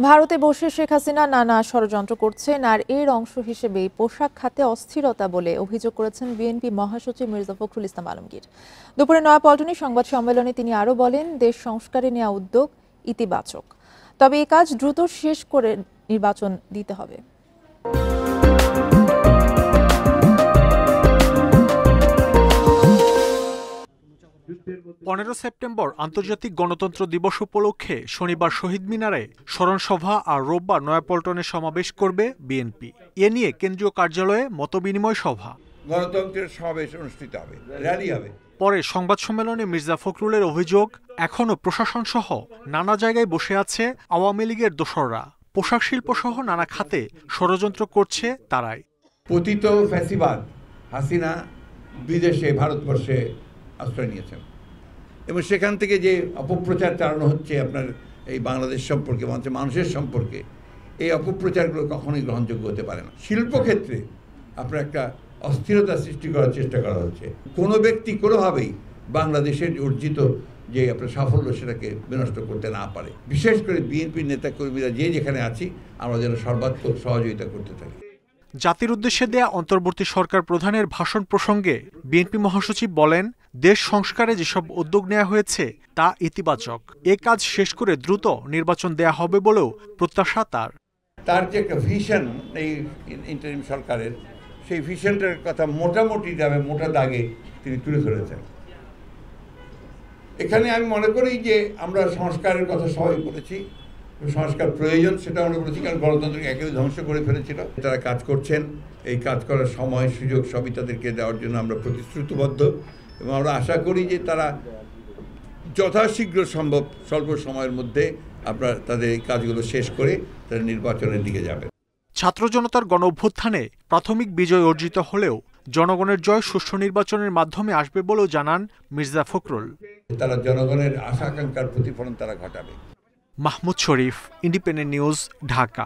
ভারতে বসে শেখ হাসিনা নানা ষড়যন্ত্র করছেন, আর এর অংশ হিসেবেই পোশাক খাতে অস্থিরতা বলে অভিযোগ করেছেন বিএনপি মহাসচিব মির্জা ফখরুল ইসলাম আলমগীর। দুপুরে নয়াপল্টনে সংবাদ সম্মেলনে তিনি আরও বলেন, দেশ সংস্কারে নেওয়া উদ্যোগ ইতিবাচক, তবে এই কাজ দ্রুত শেষ করে নির্বাচন দিতে হবে। 15 সেপ্টেম্বর আন্তর্জাতিক গণতন্ত্র দিবস উপলক্ষে শনিবার শহীদ মিনারে স্মরণসভা আর রোববার নয়াপল্টনে সমাবেশ করবে বিএনপি। এ নিয়ে কেন্দ্রীয় কার্যালয়ে মতবিনিময় সভা, গণতন্ত্রের সমাবেশ অনুষ্ঠিত হবে, র্যালি হবে। পরে সংবাদ সম্মেলনে মির্জা ফখরুলের অভিযোগ, এখনও প্রশাসন সহ নানা জায়গায় বসে আছে আওয়ামী লীগের দোসররা। পোশাক শিল্প সহ নানা খাতে ষড়যন্ত্র করছে তারাই। পতিত ফ্যাসিবাদ হাসিনা বিদেশে ভারতবর্ষে আশ্রয় নিয়েছেন এবং সেখান থেকে যে অপপ্রচার চালানো হচ্ছে আপনার এই বাংলাদেশ সম্পর্কে, মানুষের সম্পর্কে, এই অপপ্রচারগুলো কখনোই গ্রহণযোগ্য হতে পারে না। শিল্পক্ষেত্রে আপনার একটা অস্থিরতা সৃষ্টি করার চেষ্টা করা হচ্ছে। কোনো ব্যক্তি কোনোভাবেই বাংলাদেশের অর্জিত যে আপনার সাফল্য সেটাকে বিনষ্ট করতে না পারে। বিশেষ করে বিএনপির নেতাকর্মীরা যে যেখানে আছি, আমরা যেন সর্বাত্মক সহযোগিতা করতে থাকি। জাতির উদ্দেশ্যে দেয়া অন্তর্বর্তী সরকার প্রধানের ভাষণ প্রসঙ্গে বিএনপি মহাসচিব বলেন, দেশ সংস্কারে যেসব উদ্যোগ নেওয়া হয়েছে তা ইতিবাচক। এ কাজ শেষ করে দ্রুত নির্বাচন দেয়া হবে বলেও প্রত্যাশা তার। তার যে একটা ভিশন এই ইন্টারিম সরকারের, সেই ভিশনটার কথা মোটামুটি যাবে মোটা দাগে তিনি তুলে ধরেছেন। এখানে আমি মনে করি যে আমরা সংস্কারের কথা সবাই বলেছি, সংস্কার প্রয়োজন সেটা আমরা বলেছি, কারণ গণতন্ত্রকে একেবারে ধ্বংস করে ফেলেছিল। তারা কাজ করছেন, এই কাজ করার সময় সুযোগ সবই তাদেরকে দেওয়ার জন্য আমরা প্রতিশ্রুতিবদ্ধ এবং আমরা আশা করি যে তারা যথাশীঘ্র সম্ভব স্বল্প সময়ের মধ্যে আপনার তাদের এই কাজগুলো শেষ করে তারা নির্বাচনের দিকে যাবে। ছাত্র জনতার গণ অভ্যুত্থানে প্রাথমিক বিজয় অর্জিত হলেও জনগণের জয় সুষ্ঠু নির্বাচনের মাধ্যমে আসবে বলেও জানান মির্জা ফখরুল। তারা জনগণের আশা আকাঙ্ক্ষার প্রতিফলন তারা ঘটাবে। মাহমুদ শরীফ, ইন্ডিপেন্ডেন্ট নিউজ, ঢাকা।